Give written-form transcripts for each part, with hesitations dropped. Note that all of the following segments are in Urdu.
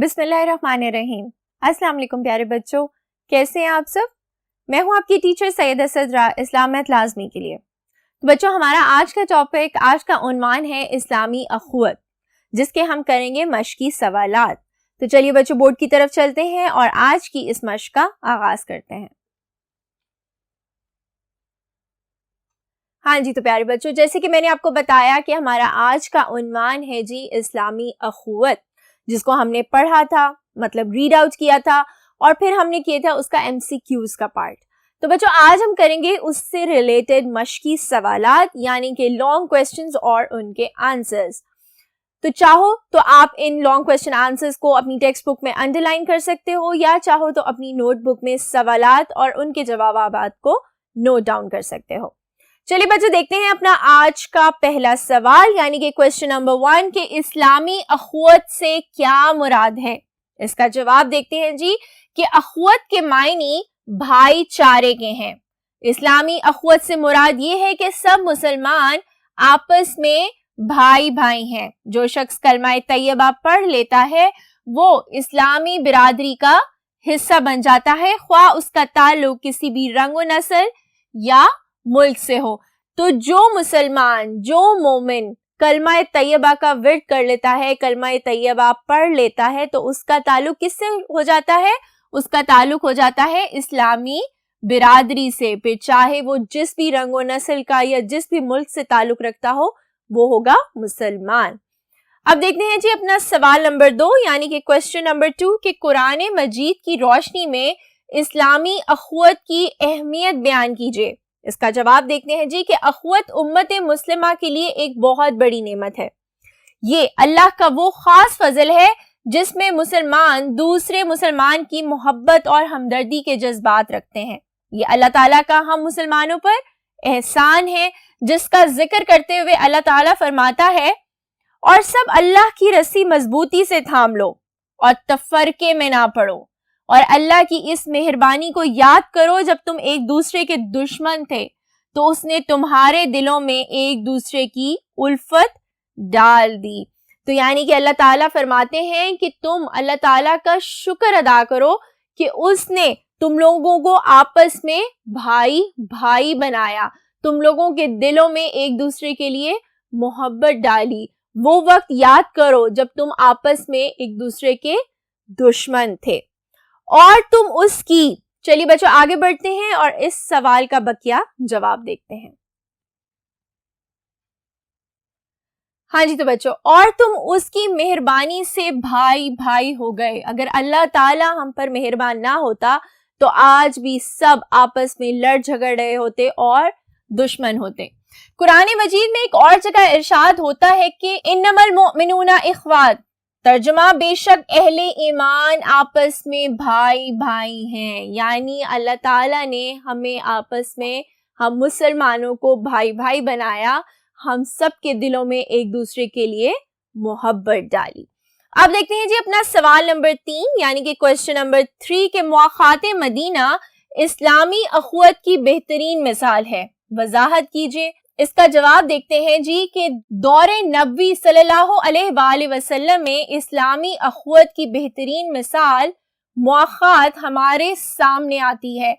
بسم اللہ الرحمن الرحیم۔ السلام علیکم پیارے بچوں، کیسے ہیں آپ سب؟ میں ہوں آپ کی ٹیچر سید اسدرا اسلام میتھ لازمی کے لیے۔ بچوں، ہمارا آج کا ٹاپک، آج کا عنوان ہے اسلامی اخوت، جس کے ہم کریں گے مشقی سوالات۔ تو چلیے بچوں بورڈ کی طرف چلتے ہیں اور آج کی اس مشق کا آغاز کرتے ہیں۔ ہاں جی، تو پیارے بچوں، جیسے کہ میں نے آپ کو بتایا کہ ہمارا آج کا عنوان ہے جی اسلامی اخوت، جس کو ہم نے پڑھا تھا، مطلب ریڈ آؤٹ کیا تھا، اور پھر ہم نے کیا تھا اس کا MCQs کا پارٹ۔ تو بچوں آج ہم کریں گے اس سے ریلیٹڈ مشقی سوالات، یعنی کہ لانگ کویسچنز اور ان کے آنسرز۔ تو چاہو تو آپ ان لانگ کویسچن آنسرز کو اپنی ٹیکسٹ بک میں انڈر لائن کر سکتے ہو، یا چاہو تو اپنی نوٹ بک میں سوالات اور ان کے جوابات کو نوٹ ڈاؤن کر سکتے ہو۔ چلیے بچوں دیکھتے ہیں اپنا آج کا پہلا سوال، یعنی کہ کویسچن نمبر 1 کہ اسلامی اخوت سے کیا مراد ہے۔ اس کا جواب دیکھتے ہیں جی کہ اخوت کے معنی بھائی چارے کے ہیں۔ اسلامی اخوت سے مراد یہ ہے کہ سب مسلمان آپس میں بھائی بھائی ہیں۔ جو شخص کلمہ طیبہ پڑھ لیتا ہے وہ اسلامی برادری کا حصہ بن جاتا ہے، خواہ اس کا تعلق کسی بھی رنگ و نسل یا ملک سے ہو۔ تو جو مسلمان، جو مومن کلمہ طیبہ کا ورد کر لیتا ہے، کلمہ طیبہ پڑھ لیتا ہے، تو اس کا تعلق کس سے ہو جاتا ہے؟ اس کا تعلق ہو جاتا ہے اسلامی برادری سے، پھر چاہے وہ جس بھی رنگ و نسل کا یا جس بھی ملک سے تعلق رکھتا ہو، وہ ہوگا مسلمان۔ اب دیکھتے ہیں جی اپنا سوال نمبر 2، یعنی کہ کویسچن نمبر 2 کہ قرآن مجید کی روشنی میں اسلامی اخوت کی اہمیت بیان کیجیے۔ اس کا جواب دیکھتے ہیں جی کہ اخوت امت مسلمہ کے لیے ایک بہت بڑی نعمت ہے۔ یہ اللہ کا وہ خاص فضل ہے جس میں مسلمان دوسرے مسلمان کی محبت اور ہمدردی کے جذبات رکھتے ہیں۔ یہ اللہ تعالیٰ کا ہم مسلمانوں پر احسان ہے، جس کا ذکر کرتے ہوئے اللہ تعالیٰ فرماتا ہے، اور سب اللہ کی رسی مضبوطی سے تھام لو اور تفرقے میں نہ پڑو، اور اللہ کی اس مہربانی کو یاد کرو، جب تم ایک دوسرے کے دشمن تھے تو اس نے تمہارے دلوں میں ایک دوسرے کی الفت ڈال دی۔ تو یعنی کہ اللہ تعالیٰ فرماتے ہیں کہ تم اللہ تعالیٰ کا شکر ادا کرو کہ اس نے تم لوگوں کو آپس میں بھائی بھائی بنایا، تم لوگوں کے دلوں میں ایک دوسرے کے لیے محبت ڈالی۔ وہ وقت یاد کرو جب تم آپس میں ایک دوسرے کے دشمن تھے اور تم اس کی۔ چلیے بچوں آگے بڑھتے ہیں اور اس سوال کا بقیہ جواب دیکھتے ہیں۔ ہاں جی، تو بچوں اور تم اس کی مہربانی سے بھائی بھائی ہو گئے۔ اگر اللہ تعالی ہم پر مہربان نہ ہوتا تو آج بھی سب آپس میں لڑ جھگڑ رہے ہوتے اور دشمن ہوتے۔ قرآن مجید میں ایک اور جگہ ارشاد ہوتا ہے کہ انما المؤمنون اخوات، ترجمہ بے شک اہل ایمان آپس میں بھائی بھائی ہیں۔ یعنی اللہ تعالیٰ نے ہمیں آپس میں، ہم مسلمانوں کو بھائی بھائی بنایا، ہم سب کے دلوں میں ایک دوسرے کے لیے محبت ڈالی۔ اب دیکھتے ہیں جی اپنا سوال نمبر 3، یعنی کہ کویسچن نمبر 3 کہ مواخات مدینہ اسلامی اخوت کی بہترین مثال ہے، وضاحت کیجیے۔ اس کا جواب دیکھتے ہیں جی کہ دور نبوی صلی اللہ علیہ وآلہ وسلم میں اسلامی اخوت کی بہترین مثال مواخات ہمارے سامنے آتی ہے۔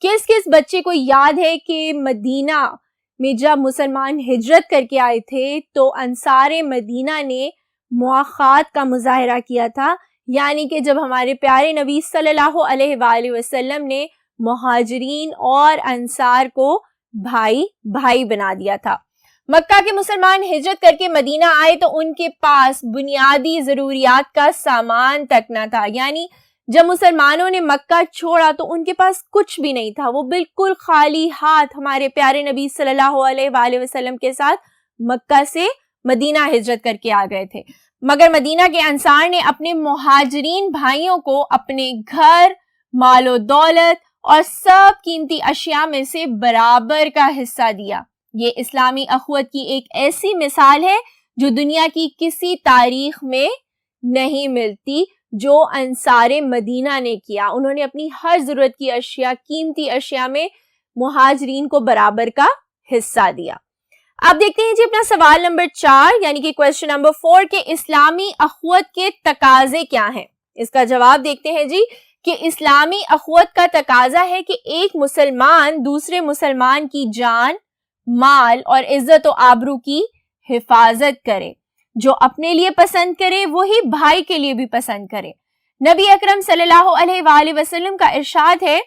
کس کس بچے کو یاد ہے کہ مدینہ میں جب مسلمان ہجرت کر کے آئے تھے تو انصار مدینہ نے مواخات کا مظاہرہ کیا تھا، یعنی کہ جب ہمارے پیارے نبی صلی اللہ علیہ وآلہ وسلم نے مہاجرین اور انصار کو بھائی بھائی بنا دیا تھا۔ مکہ کے مسلمان ہجرت کر کے مدینہ آئے تو ان کے پاس بنیادی ضروریات کا سامان تک نہ تھا، یعنی جب مسلمانوں نے مکہ چھوڑا تو ان کے پاس کچھ بھی نہیں تھا، وہ بالکل خالی ہاتھ ہمارے پیارے نبی صلی اللہ علیہ وآلہ وسلم کے ساتھ مکہ سے مدینہ ہجرت کر کے آ گئے تھے۔ مگر مدینہ کے انصار نے اپنے مہاجرین بھائیوں کو اپنے گھر، مال و دولت اور سب قیمتی اشیاء میں سے برابر کا حصہ دیا۔ یہ اسلامی اخوت کی ایک ایسی مثال ہے جو دنیا کی کسی تاریخ میں نہیں ملتی، جو انصار مدینہ نے کیا۔ انہوں نے اپنی ہر ضرورت کی اشیاء، قیمتی اشیاء میں مہاجرین کو برابر کا حصہ دیا۔ اب دیکھتے ہیں جی اپنا سوال نمبر 4 یعنی کہ کویسچن نمبر 4 کے اسلامی اخوت کے تقاضے کیا ہیں. اس کا جواب دیکھتے ہیں جی کہ اسلامی اخوت کا تقاضا ہے کہ ایک مسلمان دوسرے مسلمان کی جان، مال اور عزت و آبرو کی حفاظت کرے. جو اپنے لیے پسند کرے وہی بھائی کے لیے بھی پسند کرے. نبی اکرم صلی اللہ علیہ وآلہ وسلم کا ارشاد ہے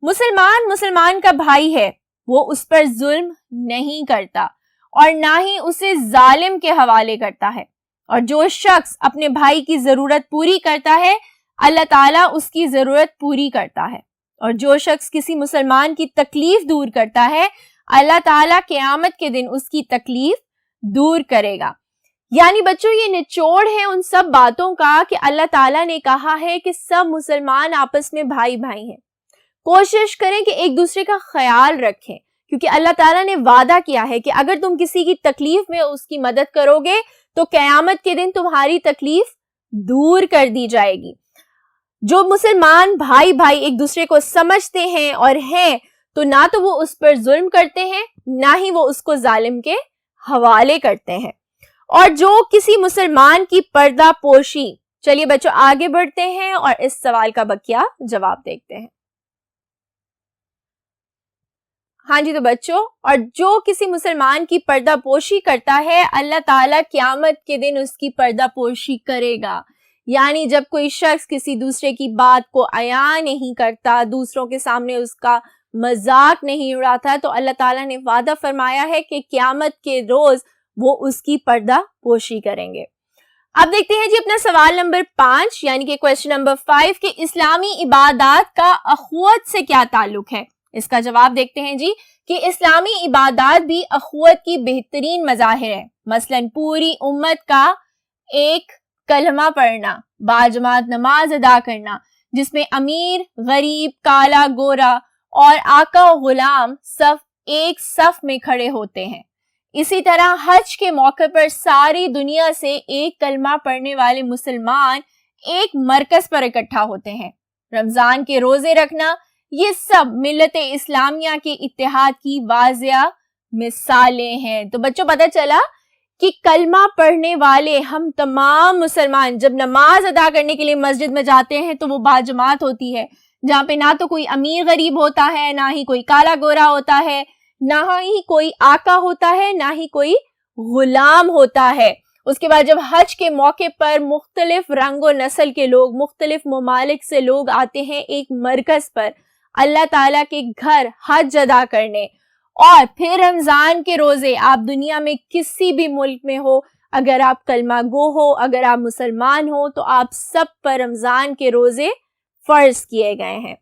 مسلمان مسلمان کا بھائی ہے، وہ اس پر ظلم نہیں کرتا اور نہ ہی اسے ظالم کے حوالے کرتا ہے، اور جو شخص اپنے بھائی کی ضرورت پوری کرتا ہے اللہ تعالیٰ اس کی ضرورت پوری کرتا ہے، اور جو شخص کسی مسلمان کی تکلیف دور کرتا ہے اللہ تعالیٰ قیامت کے دن اس کی تکلیف دور کرے گا. یعنی بچوں یہ نچوڑ ہے ان سب باتوں کا کہ اللہ تعالیٰ نے کہا ہے کہ سب مسلمان آپس میں بھائی بھائی ہیں. کوشش کریں کہ ایک دوسرے کا خیال رکھیں، کیونکہ اللہ تعالیٰ نے وعدہ کیا ہے کہ اگر تم کسی کی تکلیف میں اس کی مدد کرو گے تو قیامت کے دن تمہاری تکلیف دور کر دی جائے گی. جو مسلمان بھائی بھائی ایک دوسرے کو سمجھتے ہیں اور ہیں تو نہ تو وہ اس پر ظلم کرتے ہیں نہ ہی وہ اس کو ظالم کے حوالے کرتے ہیں. اور جو کسی مسلمان کی پردہ پوشی، چلیے بچوں آگے بڑھتے ہیں اور اس سوال کا بقیہ جواب دیکھتے ہیں. ہاں جی تو بچوں، اور جو کسی مسلمان کی پردہ پوشی کرتا ہے اللہ تعالیٰ قیامت کے دن اس کی پردہ پوشی کرے گا. یعنی جب کوئی شخص کسی دوسرے کی بات کو عیاں نہیں کرتا، دوسروں کے سامنے اس کا مذاق نہیں اڑاتا، تو اللہ تعالیٰ نے وعدہ فرمایا ہے کہ قیامت کے روز وہ اس کی پردہ پوشی کریں گے. اب دیکھتے ہیں جی اپنا سوال نمبر 5 یعنی کہ کویسچن نمبر 5 کہ اسلامی عبادات کا اخوت سے کیا تعلق ہے. اس کا جواب دیکھتے ہیں جی کہ اسلامی عبادات بھی اخوت کی بہترین مظاہر ہیں. مثلا پوری امت کا ایک کلمہ پڑھنا، باجماعت نماز ادا کرنا جس میں امیر، غریب، کالا، گورا اور آقا و غلام ایک صف میں کھڑے ہوتے ہیں. اسی طرح حج کے موقع پر ساری دنیا سے ایک کلمہ پڑھنے والے مسلمان ایک مرکز پر اکٹھا ہوتے ہیں. رمضان کے روزے رکھنا، یہ سب ملت اسلامیہ کے اتحاد کی واضح مثالیں ہیں. تو بچوں پتہ چلا کہ کلمہ پڑھنے والے ہم تمام مسلمان جب نماز ادا کرنے کے لیے مسجد میں جاتے ہیں تو وہ باجماعت ہوتی ہے، جہاں پہ نہ تو کوئی امیر غریب ہوتا ہے، نہ ہی کوئی کالا گورا ہوتا ہے، نہ ہی کوئی آقا ہوتا ہے، نہ ہی کوئی غلام ہوتا ہے. اس کے بعد جب حج کے موقع پر مختلف رنگ و نسل کے لوگ، مختلف ممالک سے لوگ آتے ہیں ایک مرکز پر اللہ تعالیٰ کے گھر حج ادا کرنے. اور پھر رمضان کے روزے، آپ دنیا میں کسی بھی ملک میں ہو، اگر آپ کلمہ گو ہو، اگر آپ مسلمان ہو، تو آپ سب پر رمضان کے روزے فرض کیے گئے ہیں.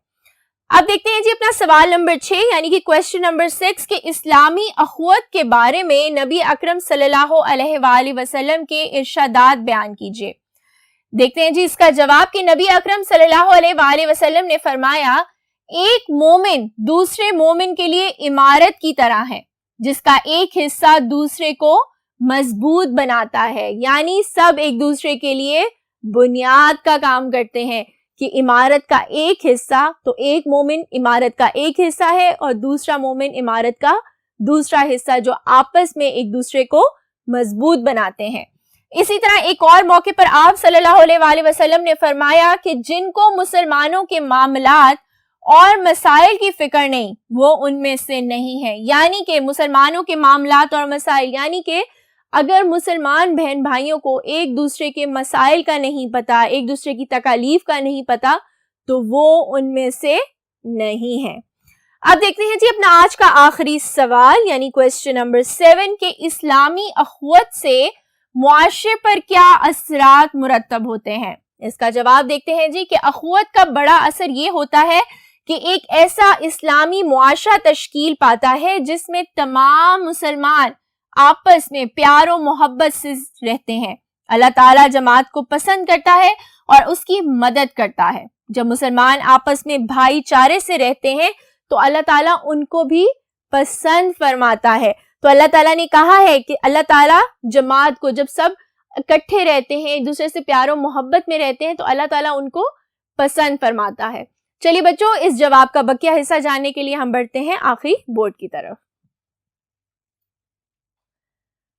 اب دیکھتے ہیں جی اپنا سوال نمبر 6 یعنی کہ کویسچن نمبر 6 کہ اسلامی اخوت کے بارے میں نبی اکرم صلی اللہ علیہ وآلہ وسلم کے ارشادات بیان کیجیے. دیکھتے ہیں جی اس کا جواب کہ نبی اکرم صلی اللہ علیہ وآلہ وسلم نے فرمایا ایک مومن دوسرے مومن کے لیے عمارت کی طرح ہے جس کا ایک حصہ دوسرے کو مضبوط بناتا ہے. یعنی سب ایک دوسرے کے لیے بنیاد کا کام کرتے ہیں کہ عمارت کا ایک حصہ، تو ایک مومن عمارت کا ایک حصہ ہے اور دوسرا مومن عمارت کا دوسرا حصہ، جو آپس میں ایک دوسرے کو مضبوط بناتے ہیں. اسی طرح ایک اور موقع پر آپ صلی اللہ علیہ وآلہ وسلم نے فرمایا کہ جن کو مسلمانوں کے معاملات اور مسائل کی فکر نہیں وہ ان میں سے نہیں ہے. یعنی کہ مسلمانوں کے معاملات اور مسائل، یعنی کہ اگر مسلمان بہن بھائیوں کو ایک دوسرے کے مسائل کا نہیں پتا، ایک دوسرے کی تکالیف کا نہیں پتا، تو وہ ان میں سے نہیں ہے. اب دیکھتے ہیں جی اپنا آج کا آخری سوال یعنی کویسچن نمبر 7 کہ اسلامی اخوت سے معاشرے پر کیا اثرات مرتب ہوتے ہیں. اس کا جواب دیکھتے ہیں جی کہ اخوت کا بڑا اثر یہ ہوتا ہے کہ ایک ایسا اسلامی معاشرہ تشکیل پاتا ہے جس میں تمام مسلمان آپس میں پیار و محبت سے رہتے ہیں. اللہ تعالیٰ جماعت کو پسند کرتا ہے اور اس کی مدد کرتا ہے. جب مسلمان آپس میں بھائی چارے سے رہتے ہیں تو اللہ تعالیٰ ان کو بھی پسند فرماتا ہے. تو اللہ تعالیٰ نے کہا ہے کہ اللہ تعالیٰ جماعت کو، جب سب اکٹھے رہتے ہیں ایک دوسرے سے پیار و محبت میں رہتے ہیں تو اللہ تعالیٰ ان کو پسند فرماتا ہے. چلیے بچوں اس جواب کا بقیہ حصہ جاننے کے لیے ہم بڑھتے ہیں آخری بورڈ کی طرف.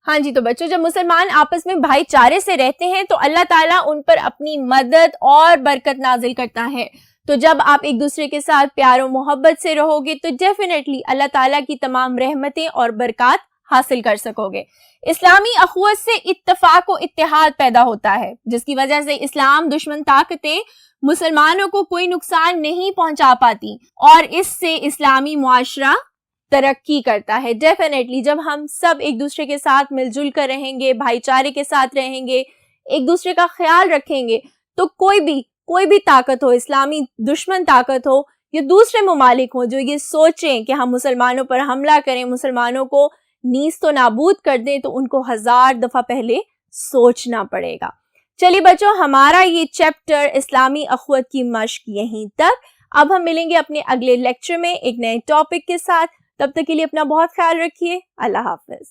ہاں جی، تو بچوں جب مسلمان آپس میں بھائی چارے سے رہتے ہیں تو اللہ تعالیٰ ان پر اپنی مدد اور برکت نازل کرتا ہے. تو جب آپ ایک دوسرے کے ساتھ پیار و محبت سے رہو گے تو ڈیفینیٹلی اللہ تعالیٰ کی تمام رحمتیں اور برکات حاصل کر سکو گے. اسلامی اخوت سے اتفاق و اتحاد پیدا ہوتا ہے، جس کی وجہ سے اسلام دشمن طاقتیں مسلمانوں کو کوئی نقصان نہیں پہنچا پاتی اور اس سے اسلامی معاشرہ ترقی کرتا ہے. ڈیفینیٹلی جب ہم سب ایک دوسرے کے ساتھ مل جل کر رہیں گے، بھائی چارے کے ساتھ رہیں گے، ایک دوسرے کا خیال رکھیں گے، تو کوئی بھی طاقت ہو، اسلامی دشمن طاقت ہو یا دوسرے ممالک ہوں جو یہ سوچیں کہ ہم مسلمانوں پر حملہ کریں، مسلمانوں کو نیست و نابود کر دیں، تو ان کو 1000 دفعہ پہلے سوچنا پڑے گا. چلیے بچوں، ہمارا یہ چیپٹر اسلامی اخوت کی مشق یہیں تک. اب ہم ملیں گے اپنے اگلے لیکچر میں ایک نئے ٹاپک کے ساتھ. تب تک کے لیے اپنا بہت خیال رکھیے. اللہ حافظ.